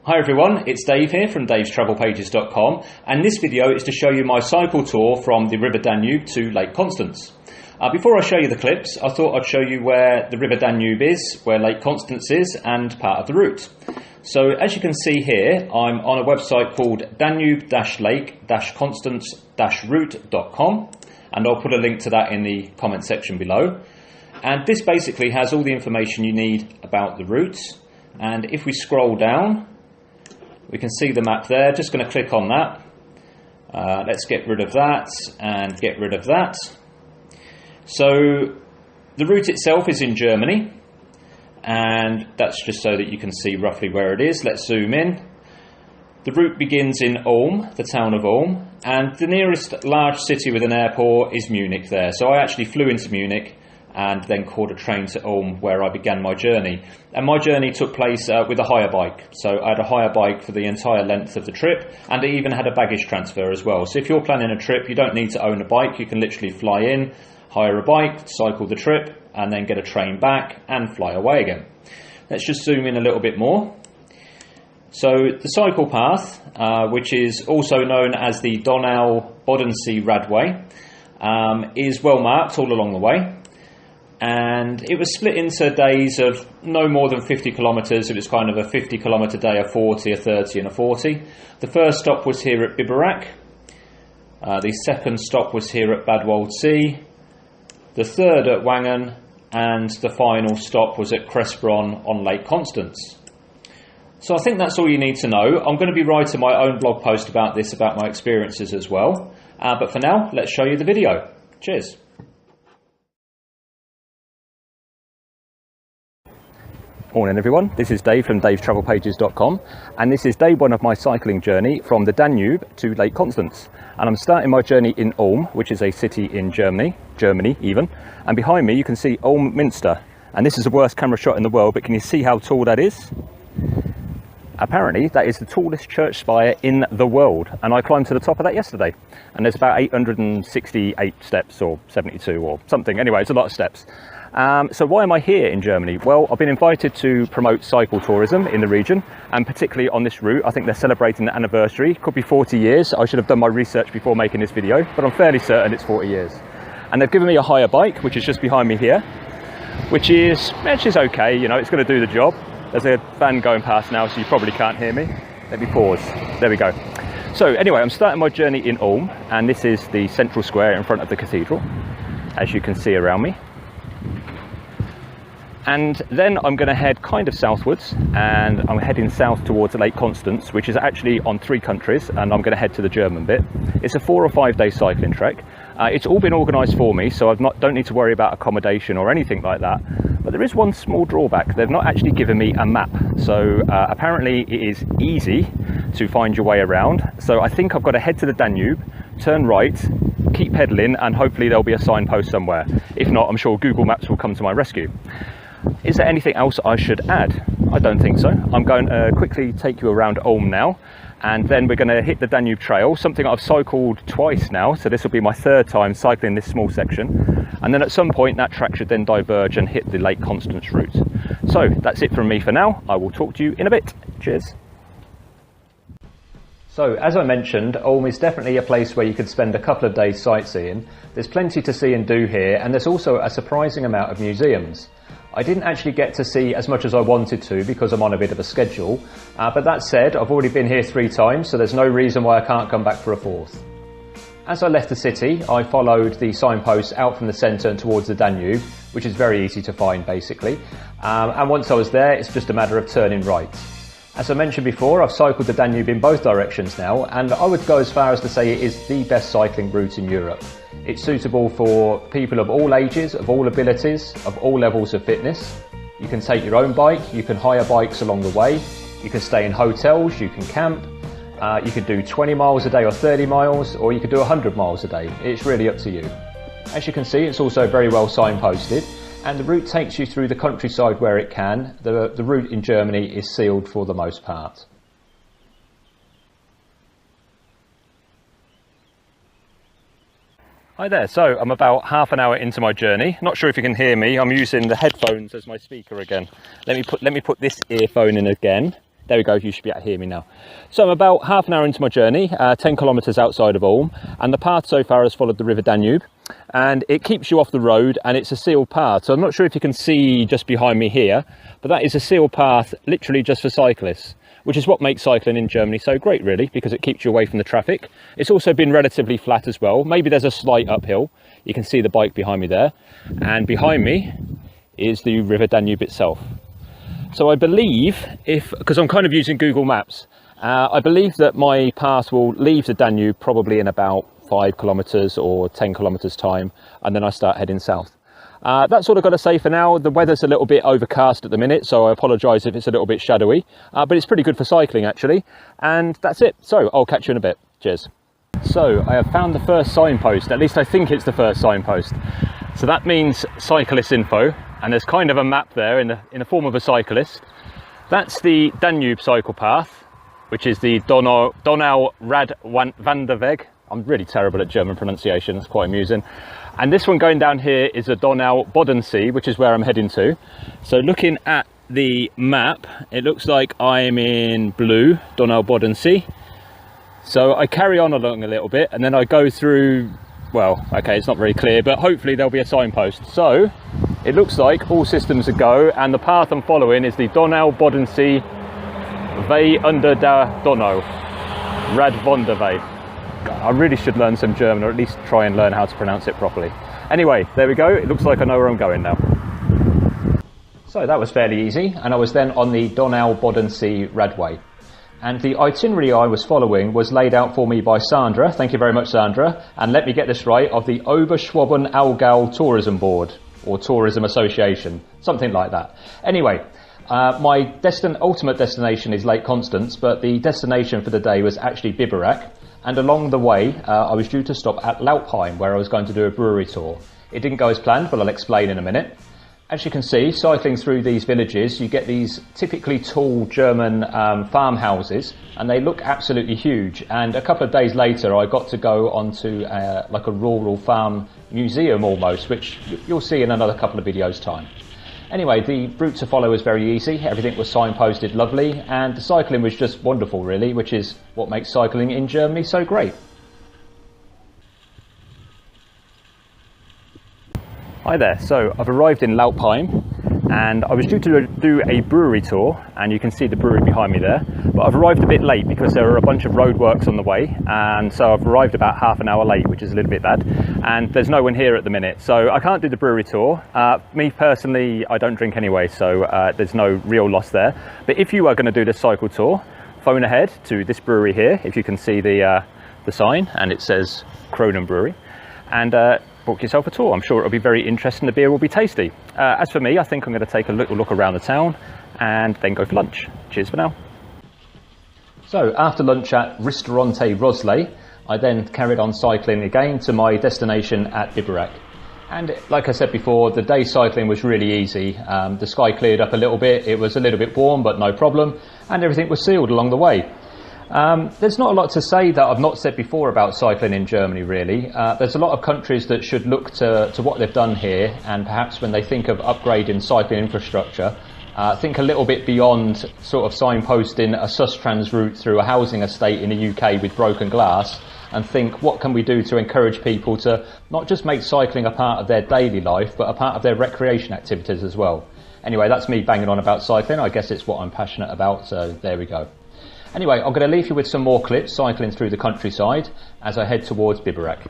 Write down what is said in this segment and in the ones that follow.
Hi everyone, it's Dave here from davestravelpages.com, and this video is to show you my cycle tour from the River Danube to Lake Constance. Before I show you the clips, I thought I'd show you where the River Danube is, where Lake Constance is, and part of the route. So as you can see here, I'm on a website called danube-lake-constance-route.com, and I'll put a link to that in the comment section below. And this basically has all the information you need about the route. And if we scroll down, we can see the map there. Just going to click on that. Let's get rid of that and get rid of that. So the route itself is in Germany, and that's just so that you can see roughly where it is. Let's zoom in. The route begins in Ulm, the town of Ulm, and the nearest large city with an airport is Munich there. So I actually flew into Munich and then caught a train to Ulm, where I began my journey. And my journey took place with a hire bike. So I had a hire bike for the entire length of the trip, and it even had a baggage transfer as well. So if you're planning a trip, you don't need to own a bike. You can literally fly in, hire a bike, cycle the trip, and then get a train back and fly away again. Let's just zoom in a little bit more. So the cycle path, which is also known as the Donau-Bodensee Radway, is well marked all along the way. And it was split into days of no more than 50 kilometres. It was kind of a 50 kilometre day, a 40, a 30 and a 40. The first stop was here at Biberach. The second stop was here at Bad Waldsee. The third at Wangen. And the final stop was at Kresbronn on Lake Constance. So I think that's all you need to know. I'm going to be writing my own blog post about this, about my experiences as well. But for now, let's show you the video. Cheers. Morning everyone, this is Dave from davestravelpages.com, and this is day one of my cycling journey from the Danube to Lake Constance. And I'm starting my journey in Ulm, which is a city in Germany even, and behind me you can see Ulm Minster. And this is the worst camera shot in the world, but can you see how tall that is? Apparently that is the tallest church spire in the world, and I climbed to the top of that yesterday, and there's about 868 steps or 72 or something. Anyway, it's a lot of steps. So why am I here in Germany? Well, I've been invited to promote cycle tourism in the region, and particularly on this route. I think they're celebrating the anniversary. Could be 40 years. I should have done my research before making this video, but I'm fairly certain it's 40 years. And they've given me a hire bike, which is just behind me here, which is okay, you know, it's going to do the job. There's a van going past now, so you probably can't hear me. Let me pause. There we go. So anyway, I'm starting my journey in Ulm, and this is the central square in front of the cathedral, as you can see around me. And then I'm going to head kind of southwards, and I'm heading south towards Lake Constance, which is actually on 3 countries, and I'm going to head to the German bit. It's a 4 or 5 day cycling trek. It's all been organised for me, so I don't need to worry about accommodation or anything like that. But there is one small drawback. They've not actually given me a map. So apparently it is easy to find your way around. So I think I've got to head to the Danube, turn right, keep pedalling, and hopefully there'll be a signpost somewhere. If not, I'm sure Google Maps will come to my rescue. Is there anything else I should add? I don't think so. I'm going to quickly take you around Ulm now, and then we're going to hit the Danube Trail, something I've cycled twice now, so this will be my 3rd time cycling this small section. And then at some point that track should then diverge and hit the Lake Constance route. So that's it from me for now. I will talk to you in a bit. Cheers. So as I mentioned, Ulm is definitely a place where you could spend a couple of days sightseeing. There's plenty to see and do here, and there's also a surprising amount of museums. I didn't actually get to see as much as I wanted to because I'm on a bit of a schedule, but that said, I've already been here 3 times, so there's no reason why I can't come back for a 4th. As I left the city, I followed the signposts out from the centre and towards the Danube, which is very easy to find basically, and once I was there, it's just a matter of turning right. As I mentioned before, I've cycled the Danube in both directions now, and I would go as far as to say it is the best cycling route in Europe. It's suitable for people of all ages, of all abilities, of all levels of fitness. You can take your own bike, you can hire bikes along the way, you can stay in hotels, you can camp, you can do 20 miles a day or 30 miles, or you could do 100 miles a day. It's really up to you. As you can see, it's also very well signposted, and the route takes you through the countryside where it can. The route in Germany is sealed for the most part. Hi there, so I'm about half an hour into my journey. Not sure if you can hear me. I'm using the headphones as my speaker again. Let me put this earphone in again. There we go, you should be able to hear me now. So I'm about half an hour into my journey, 10 kilometres outside of Ulm, and the path so far has followed the River Danube, and it keeps you off the road, and it's a sealed path. So I'm not sure if you can see just behind me here, but that is a sealed path literally just for cyclists, which is what makes cycling in Germany so great, really, because it keeps you away from the traffic. It's also been relatively flat as well. Maybe there's a slight uphill. You can see the bike behind me there, and behind me is the River Danube itself. So I believe, because I'm kind of using Google Maps, I believe that my path will leave the Danube probably in about 5 kilometres or 10 kilometres time, and then I start heading south. That's all I've got to say for now. The weather's a little bit overcast at the minute, so I apologise if it's a little bit shadowy, but it's pretty good for cycling actually. And that's it. So I'll catch you in a bit. Cheers. So I have found the first signpost, at least I think it's the first signpost. So that means cyclist info, and there's kind of a map there in the form of a cyclist. That's the Danube cycle path, which is the Donau Wanderweg. I'm really terrible at German pronunciation, it's quite amusing. And this one going down here is the Donau Bodensee, which is where I'm heading to. So looking at the map, it looks like I'm in blue, Donau Bodensee. So I carry on along a little bit, and then I go through, well, okay, it's not very clear, but hopefully there'll be a signpost. So it looks like all systems are go, and the path I'm following is the Donau Bodensee Weg unter der Donau, Radwanderweg. I really should learn some German, or at least try and learn how to pronounce it properly. Anyway, there we go. It looks like I know where I'm going now. So that was fairly easy, and I was then on the Donau Bodensee Radway. And the itinerary I was following was laid out for me by Sandra. Thank you very much, Sandra. And let me get this right, of the Oberschwaben Allgäu Tourism Board, or Tourism Association, something like that. Anyway, my ultimate destination is Lake Constance, but the destination for the day was actually Biberach. And along the way, I was due to stop at Laupheim, where I was going to do a brewery tour. It didn't go as planned, but I'll explain in a minute. As you can see, cycling through these villages, you get these typically tall German farmhouses, and they look absolutely huge. And a couple of days later, I got to go onto like a rural farm museum almost, which you'll see in another couple of videos' time. Anyway, the route to follow was very easy. Everything was signposted lovely, and the cycling was just wonderful, really, which is what makes cycling in Germany so great. Hi there, so I've arrived in Laupheim, and I was due to do a brewery tour, and you can see the brewery behind me there, but I've arrived a bit late because there were a bunch of roadworks on the way, and so I've arrived about half an hour late, which is a little bit bad, and there's no one here at the minute, so I can't do the brewery tour. Me personally, I don't drink anyway, so there's no real loss there, but if you are going to do the cycle tour, phone ahead to this brewery here, if you can see the sign, and it says Kronen Brewery, and book yourself a tour. I'm sure it'll be very interesting. The beer will be tasty. As for me, I think I'm going to take a little look around the town and then go for lunch. Cheers for now. So after lunch at Ristorante Rosley, I then carried on cycling again to my destination at Biberach. And like I said before, the day cycling was really easy. The sky cleared up a little bit. It was a little bit warm, but no problem. And everything was sealed along the way. There's not a lot to say that I've not said before about cycling in Germany, really. There's a lot of countries that should look to what they've done here, and perhaps when they think of upgrading cycling infrastructure, think a little bit beyond sort of signposting a Sustrans route through a housing estate in the UK with broken glass, and think, what can we do to encourage people to not just make cycling a part of their daily life, but a part of their recreation activities as well. Anyway, that's me banging on about cycling. I guess it's what I'm passionate about, so there we go. Anyway, I'm going to leave you with some more clips cycling through the countryside as I head towards Biberach.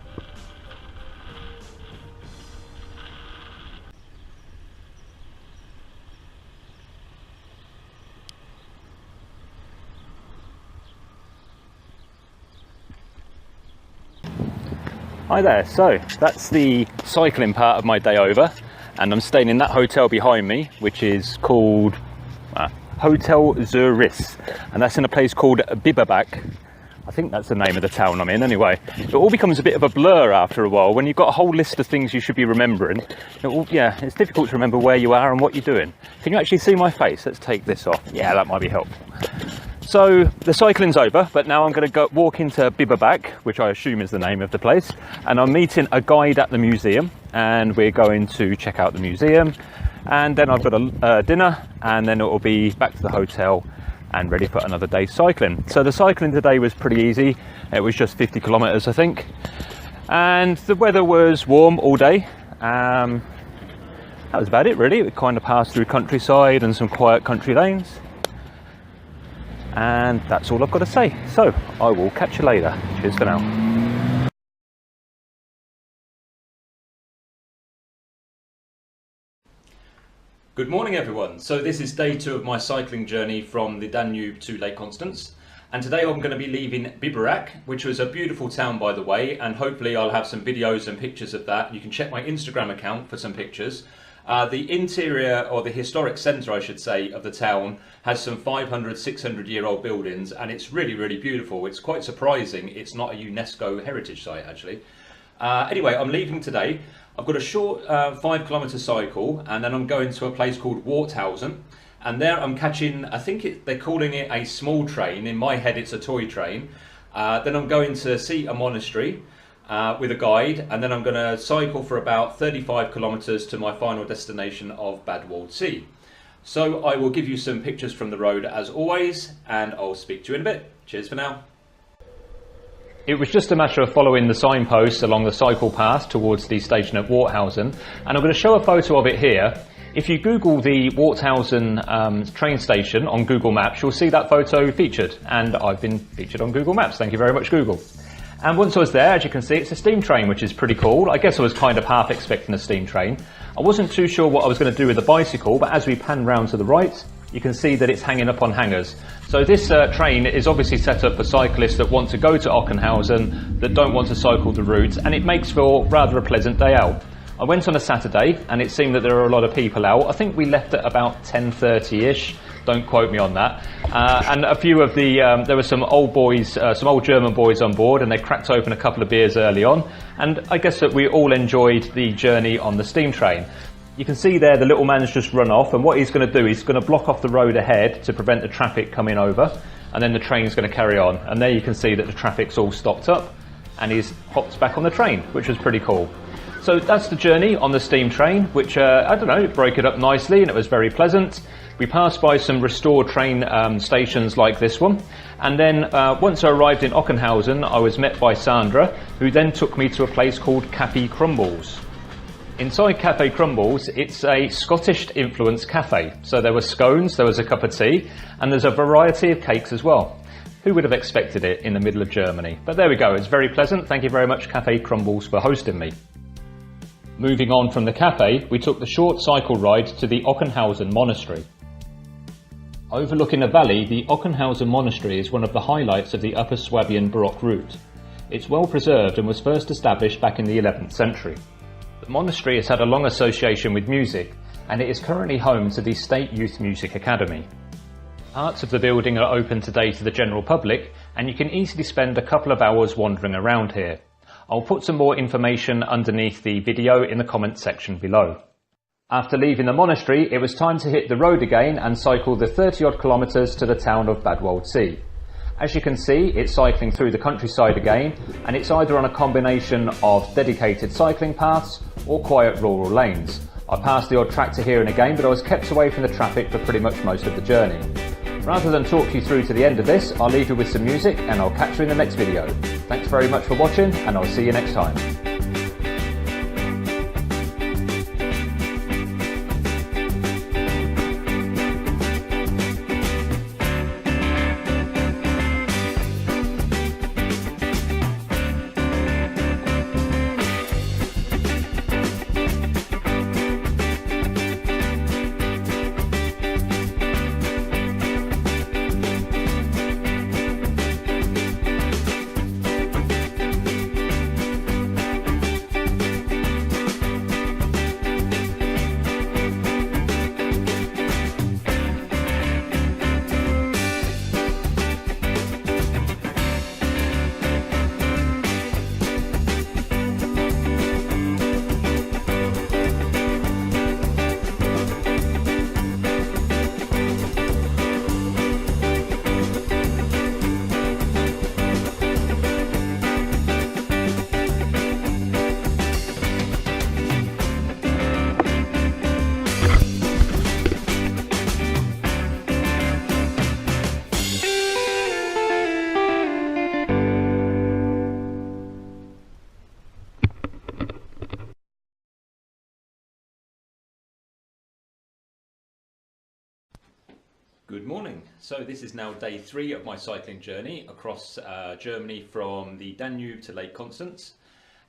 Hi there, so that's the cycling part of my day over, and I'm staying in that hotel behind me, which is called Hotel Zurich, and that's in a place called Biberach. I think that's the name of the town I'm in anyway. It all becomes a bit of a blur after a while when you've got a whole list of things you should be remembering. It's difficult to remember where you are and what you're doing. Can you actually see my face? Let's take this off. Yeah, that might be helpful. So the cycling's over, but now I'm going to go walk into Biberach, which I assume is the name of the place, and I'm meeting a guide at the museum, and we're going to check out the museum, and then I've got a dinner, and then it will be back to the hotel and ready for another day's cycling. So the cycling today was pretty easy. It was just 50 kilometers, I think. And the weather was warm all day. That was about it really. We kind of passed through countryside and some quiet country lanes. And that's all I've got to say. So I will catch you later. Cheers for now. Good morning everyone. So this is day 2 of my cycling journey from the Danube to Lake Constance. And today I'm going to be leaving Biberach, which was a beautiful town by the way, and hopefully I'll have some videos and pictures of that. You can check my Instagram account for some pictures. The interior, or the historic centre I should say, of the town has some 500-600-year-old buildings, and it's really beautiful. It's quite surprising it's not a UNESCO heritage site actually. Anyway, I'm leaving today. I've got a short 5-kilometre cycle, and then I'm going to a place called Waldsee, and there I'm catching, I think they're calling it a small train. In my head it's a toy train. Then I'm going to see a monastery with a guide, and then I'm going to cycle for about 35 kilometres to my final destination of Bad Waldsee. So I will give you some pictures from the road as always, and I'll speak to you in a bit. Cheers for now. It was just a matter of following the signposts along the cycle path towards the station at Waldsee, and I'm going to show a photo of it here. If you Google the Waldsee train station on Google Maps, you'll see that photo featured, and I've been featured on Google Maps. Thank you very much, Google. And once I was there, as you can see, it's a steam train, which is pretty cool. I guess I was kind of half expecting a steam train. I wasn't too sure what I was going to do with the bicycle, but as we pan round to the right, you can see that it's hanging up on hangers. So this train is obviously set up for cyclists that want to go to Ockenhausen, that don't want to cycle the route, and it makes for rather a pleasant day out. I went on a Saturday, and it seemed that there were a lot of people out. I think we left at about 10:30ish. Don't quote me on that. And a few of the, there were some old boys, some old German boys on board, and they cracked open a couple of beers early on. And I guess that we all enjoyed the journey on the steam train. You can see there the little man's just run off, and what he's going to do, he's going to block off the road ahead to prevent the traffic coming over, and then the train's going to carry on. And there you can see that the traffic's all stopped up, and he's hopped back on the train, which was pretty cool. So that's the journey on the steam train, which, I don't know, it broke it up nicely and it was very pleasant. We passed by some restored train stations like this one, and then once I arrived in Ockenhausen, I was met by Sandra, who then took me to a place called Café Crumbles. Inside Café Crumbles, it's a Scottish-influenced cafe. So there were scones, there was a cup of tea, and there's a variety of cakes as well. Who would have expected it in the middle of Germany? But there we go, it's very pleasant. Thank you very much, Café Crumbles, for hosting me. Moving on from the cafe, we took the short cycle ride to the Ockenhausen Monastery. Overlooking a valley, the Ockenhausen Monastery is one of the highlights of the Upper Swabian Baroque route. It's well preserved and was first established back in the 11th century. The monastery has had a long association with music, and it is currently home to the State Youth Music Academy. Parts of the building are open today to the general public, and you can easily spend a couple of hours wandering around here. I'll put some more information underneath the video in the comments section below. After leaving the monastery, it was time to hit the road again and cycle the 30-odd kilometres to the town of Bad Waldsee. As you can see, it's cycling through the countryside again, and it's either on a combination of dedicated cycling paths or quiet rural lanes. I passed the odd tractor here and again, but I was kept away from the traffic for pretty much most of the journey. Rather than talk you through to the end of this, I'll leave you with some music and I'll catch you in the next video. Thanks very much for watching, and I'll see you next time. Good morning. So this is now day 3 of my cycling journey across Germany from the Danube to Lake Constance.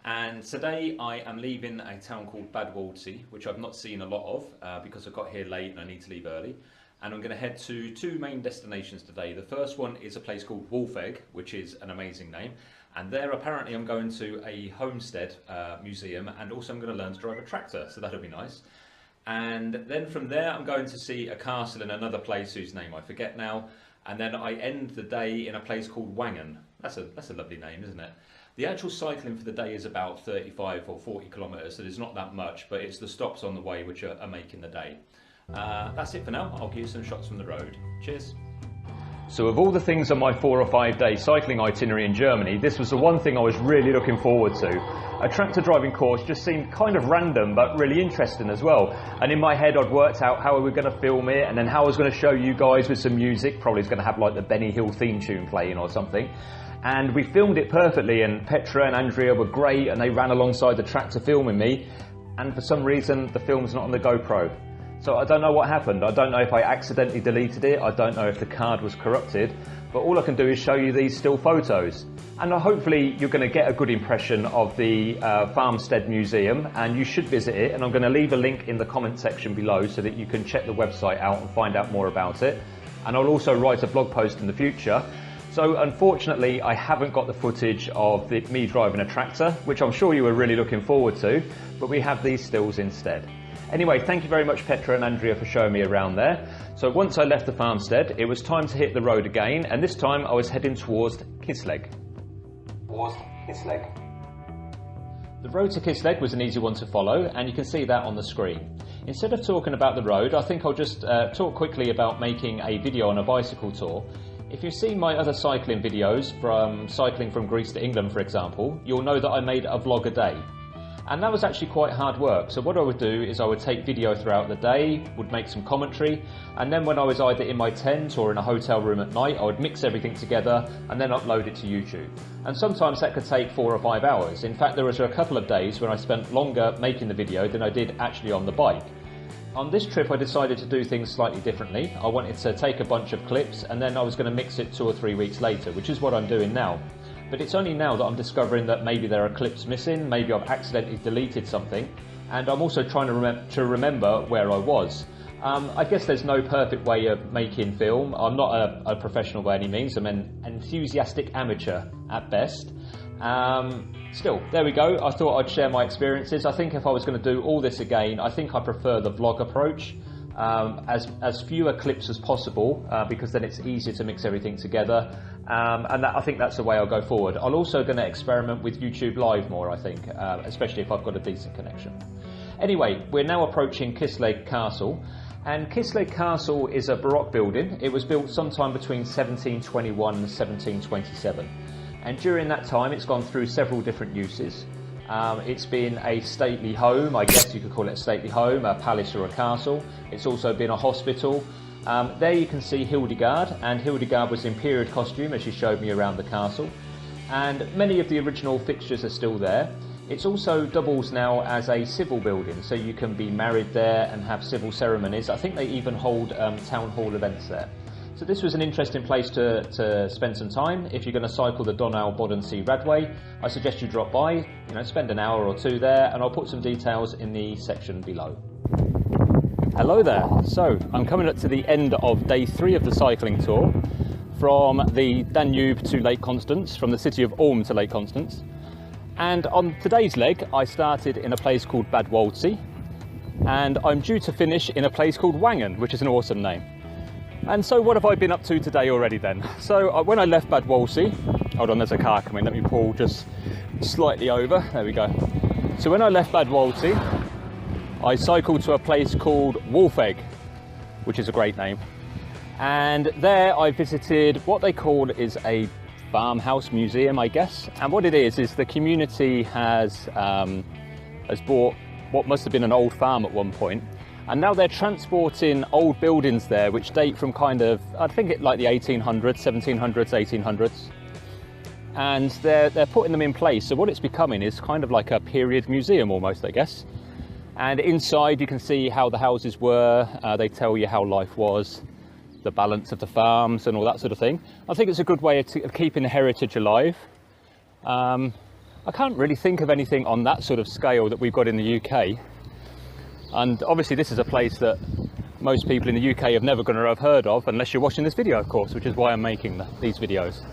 And today I am leaving a town called Bad Waldsee, which I've not seen a lot of because I got here late and I need to leave early. And I'm going to head to 2 main destinations today. The first one is a place called Wangen, which is an amazing name. And there apparently I'm going to a homestead museum, and also I'm going to learn to drive a tractor, so that'll be nice. And then from there I'm going to see a castle in another place whose name I forget now, and then I end the day in a place called Wangen. That's a lovely name, isn't it? The actual cycling for the day is about 35 or 40 kilometres, so there's not that much, but it's the stops on the way which are making the day. That's it for now. I'll give you some shots from the road. Cheers. So of all the things on my 4 or 5 day cycling itinerary in Germany, this was the one thing I was really looking forward to. A tractor driving course just seemed kind of random but really interesting as well. And in my head I'd worked out how we were going to film it, and then how I was going to show you guys with some music. Probably it's going to have like the Benny Hill theme tune playing or something. And we filmed it perfectly, and Petra and Andrea were great, and they ran alongside the tractor filming me. And for some reason the film's not on the GoPro. So I don't know what happened. I don't know if I accidentally deleted it. I don't know if the card was corrupted. But all I can do is show you these still photos. And hopefully you're going to get a good impression of the Farmstead Museum, and you should visit it. And I'm going to leave a link in the comment section below so that you can check the website out and find out more about it. And I'll also write a blog post in the future. So unfortunately I haven't got the footage of me driving a tractor, which I'm sure you were really looking forward to, but we have these stills instead. Anyway, thank you very much Petra and Andrea for showing me around there. So once I left the farmstead, it was time to hit the road again, and this time I was heading towards Kisleg. The road to Kisleg was an easy one to follow, and you can see that on the screen. Instead of talking about the road, I think I'll just talk quickly about making a video on a bicycle tour. If you've seen my other cycling videos, from cycling from Greece to England for example, you'll know that I made a vlog a day. And that was actually quite hard work. So what I would do is I would take video throughout the day, would make some commentary, and then when I was either in my tent or in a hotel room at night, I would mix everything together and then upload it to YouTube. And sometimes that could take 4 or 5 hours. In fact, there was a couple of days when I spent longer making the video than I did actually on the bike. On this trip I decided to do things slightly differently. I wanted to take a bunch of clips and then I was going to mix it 2 or 3 weeks later, which is what I'm doing now. But it's only now that I'm discovering that maybe there are clips missing, maybe I've accidentally deleted something, and I'm also trying to remember where I was. I guess there's no perfect way of making film. I'm not a professional by any means. I'm an enthusiastic amateur at best. Still, there we go. I thought I'd share my experiences. I think if I was going to do all this again, I think I prefer the vlog approach. As fewer clips as possible, because then it's easier to mix everything together, and I think that's the way I'll go forward. I'm also going to experiment with YouTube Live more, I think, especially if I've got a decent connection. Anyway, we're now approaching Kisleg Castle, and Kisleg Castle is a Baroque building. It was built sometime between 1721 and 1727, and during that time it's gone through several different uses. It's been a stately home, I guess you could call it a stately home, a palace or a castle. It's also been a hospital. There you can see Hildegard, and Hildegard was in period costume as she showed me around the castle. And many of the original fixtures are still there. It also doubles now as a civil building, so you can be married there and have civil ceremonies. I think they even hold town hall events there. So this was an interesting place to spend some time. If you're going to cycle the Donau-Bodensee Radway, I suggest you drop by, spend an hour or 2 there, and I'll put some details in the section below. Hello there. So I'm coming up to the end of day 3 of the cycling tour, from the Danube to Lake Constance, from the city of Ulm to Lake Constance. And on today's leg, I started in a place called Bad Waldsee, and I'm due to finish in a place called Wangen, which is an awesome name. And so what have I been up to today already then? So when I left Bad Waldsee, hold on, there's a car coming, let me pull just slightly over, there we go. So when I left Bad Waldsee, I cycled to a place called Wangen, which is a great name. And there I visited what they call is a farmhouse museum, I guess. And what it is the community has bought what must have been an old farm at one point. And now they're transporting old buildings there which date from kind of, I think it like the 1800s, 1700s, 1800s. And they're putting them in place. So what it's becoming is kind of like a period museum almost, I guess. And inside you can see how the houses were, they tell you how life was, the balance of the farms and all that sort of thing. I think it's a good way of keeping the heritage alive. I can't really think of anything on that sort of scale that we've got in the UK. And obviously this is a place that most people in the UK are never going to have heard of, unless you're watching this video, of course, which is why I'm making these videos.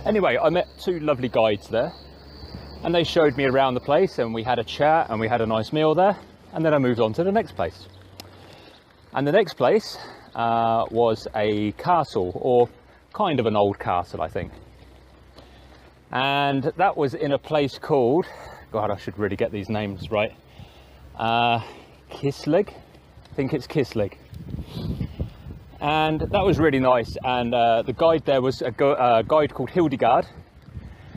Anyway, I met two lovely guides there, and they showed me around the place, and we had a chat and we had a nice meal there, and then I moved on to the next place. And the next place was a castle, or kind of an old castle, I think. And that was in a place called, God, I should really get these names right, Kisleg, I think it's Kisleg. And that was really nice, and the guide there was a guide called Hildegard,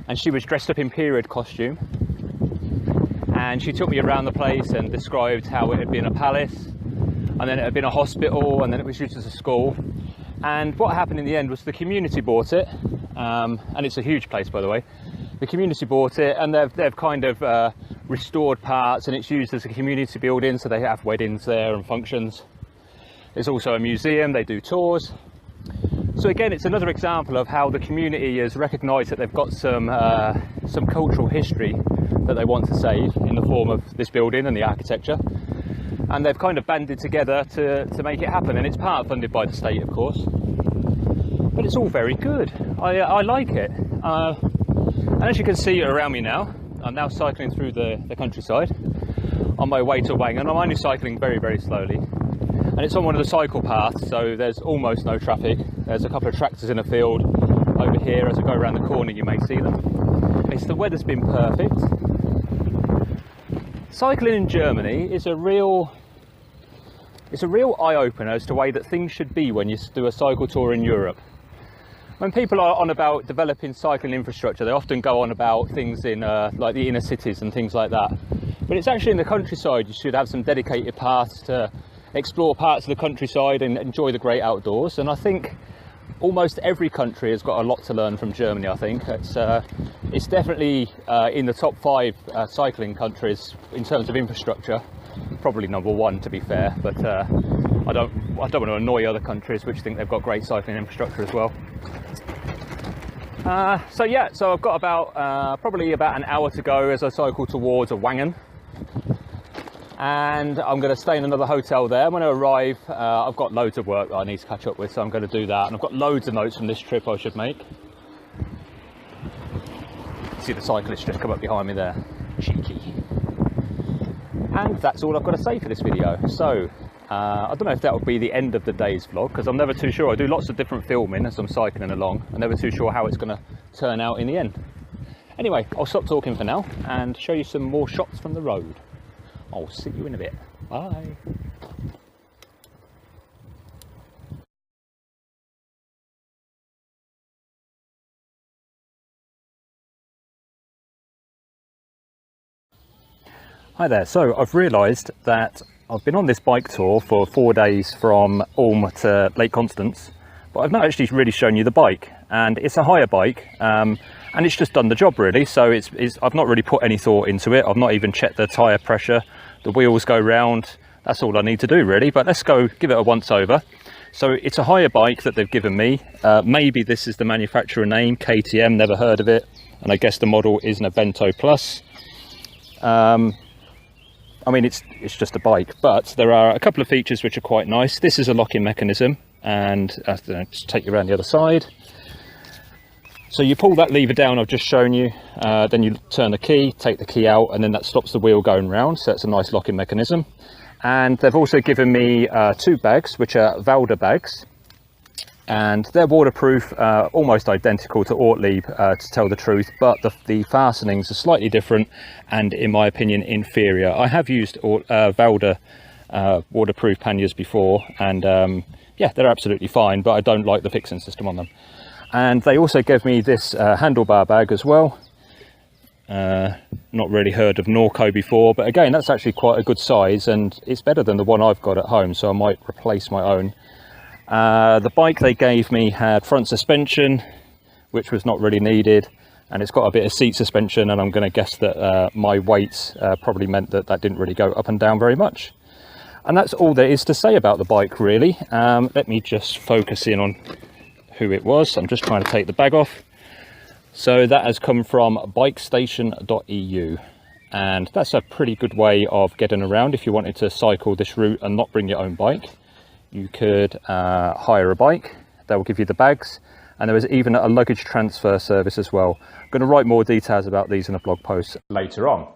and she was dressed up in period costume, and she took me around the place and described how it had been a palace, and then it had been a hospital, and then it was used as a school. And what happened in the end was the community bought it, and it's a huge place, by the way. The community bought it, and they've kind of restored parts, and it's used as a community building, so they have weddings there and functions. There's also a museum, they do tours. So again, it's another example of how the community has recognised that they've got some cultural history that they want to save in the form of this building and the architecture. And they've kind of banded together to make it happen, and it's part funded by the state, of course. But it's all very good. I like it. And as you can see around me now, I'm now cycling through the countryside on my way to Wangen. I'm only cycling very, very slowly. And it's on one of the cycle paths, so there's almost no traffic. There's a couple of tractors in a field over here. As I go around the corner, you may see them. The weather's been perfect. Cycling in Germany is a real eye-opener as to the way that things should be when you do a cycle tour in Europe. When people are on about developing cycling infrastructure, they often go on about things in like the inner cities and things like that. But it's actually in the countryside you should have some dedicated paths to explore parts of the countryside and enjoy the great outdoors. And I think almost every country has got a lot to learn from Germany. I think it's definitely in the top 5 cycling countries in terms of infrastructure. Probably number 1, to be fair, but I don't want to annoy other countries which think they've got great cycling infrastructure as well. So I've got about probably about an hour to go as I cycle towards Wangen, and I'm going to stay in another hotel there. When I arrive, I've got loads of work that I need to catch up with, so I'm going to do that, and I've got loads of notes from this trip I should make. See the cyclist just come up behind me there, cheeky. And that's all I've got to say for this video. So I don't know if that will be the end of the day's vlog, because I'm never too sure. I do lots of different filming as I'm cycling along. I'm never too sure how it's going to turn out in the end. Anyway, I'll stop talking for now and show you some more shots from the road. I'll see you in a bit. Bye. Hi there, so I've realised that I've been on this bike tour for 4 days from Ulm to Lake Constance, but I've not actually really shown you the bike, and it's a hire bike, and it's just done the job really. So I've not really put any thought into it. I've not even checked the tyre pressure, the wheels go round, that's all I need to do really. But let's go give it a once over. So it's a hire bike that they've given me. Maybe this is the manufacturer name, KTM, never heard of it, and I guess the model is an Evento Plus. I mean, it's just a bike, but there are a couple of features which are quite nice. This is a locking mechanism, and just take you around the other side. So you pull that lever down I've just shown you, then you turn the key, take the key out, and then that stops the wheel going round. So it's a nice locking mechanism. And they've also given me 2 bags, which are Valda bags, and they're waterproof, almost identical to Ortlieb, to tell the truth, but the fastenings are slightly different and, in my opinion, inferior. I have used Valda waterproof panniers before, and yeah, they're absolutely fine, but I don't like the fixing system on them. And they also gave me this handlebar bag as well. Not really heard of Norco before, but again, that's actually quite a good size, and it's better than the one I've got at home, so I might replace my own. The bike they gave me had front suspension, which was not really needed, and it's got a bit of seat suspension, and I'm going to guess that my weight probably meant that that didn't really go up and down very much. And that's all there is to say about the bike, really. Let me just focus in on who it was. I'm just trying to take the bag off. So that has come from bikestation.eu, and that's a pretty good way of getting around. If you wanted to cycle this route and not bring your own bike, you could hire a bike. They will give you the bags, and there is even a luggage transfer service as well. I'm going to write more details about these in a blog post later on.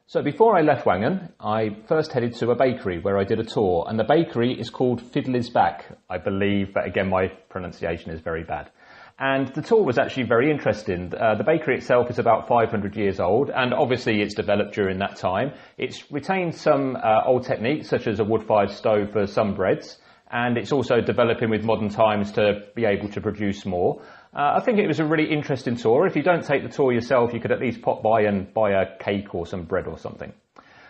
So before I left Wangen, I first headed to a bakery where I did a tour, and the bakery is called Biberach, I believe, but again my pronunciation is very bad. And the tour was actually very interesting. The bakery itself is about 500 years old, and obviously it's developed during that time. It's retained some old techniques, such as a wood-fired stove for some breads, and it's also developing with modern times to be able to produce more. I think it was a really interesting tour. If you don't take the tour yourself, you could at least pop by and buy a cake or some bread or something.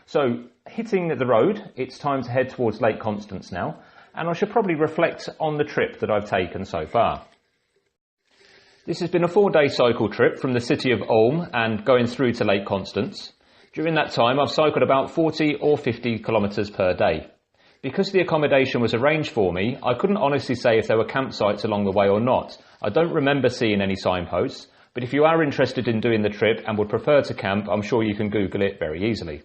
So, hitting the road, it's time to head towards Lake Constance now, and I should probably reflect on the trip that I've taken so far. This has been a 4-day cycle trip from the city of Ulm and going through to Lake Constance. During that time, I've cycled about 40 or 50 kilometres per day. Because the accommodation was arranged for me, I couldn't honestly say if there were campsites along the way or not. I don't remember seeing any signposts, but if you are interested in doing the trip and would prefer to camp, I'm sure you can Google it very easily.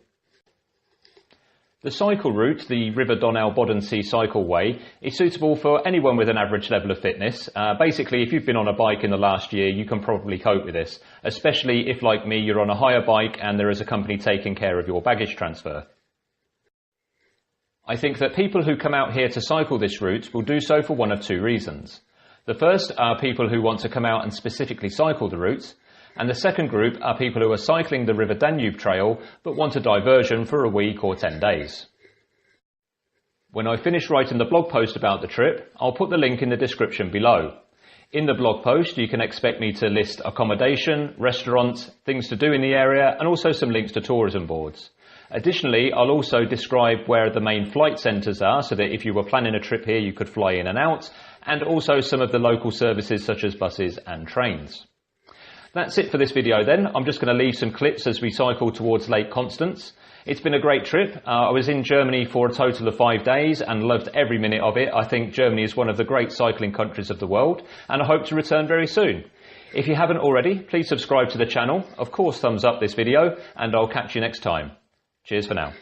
The cycle route, the River Donau-Bodensee Cycleway, is suitable for anyone with an average level of fitness. Basically, if you've been on a bike in the last year, you can probably cope with this, especially if, like me, you're on a hire bike and there is a company taking care of your baggage transfer. I think that people who come out here to cycle this route will do so for one of two reasons. The first are people who want to come out and specifically cycle the route, and the second group are people who are cycling the River Danube trail but want a diversion for a week or 10 days. When I finish writing the blog post about the trip, I'll put the link in the description below. In the blog post, you can expect me to list accommodation, restaurants, things to do in the area, and also some links to tourism boards. Additionally, I'll also describe where the main flight centres are, so that if you were planning a trip here, you could fly in and out, and also some of the local services such as buses and trains. That's it for this video then. I'm just going to leave some clips as we cycle towards Lake Constance. It's been a great trip. I was in Germany for a total of 5 days and loved every minute of it. I think Germany is one of the great cycling countries of the world, and I hope to return very soon. If you haven't already, please subscribe to the channel. Of course, thumbs up this video, and I'll catch you next time. Cheers for now.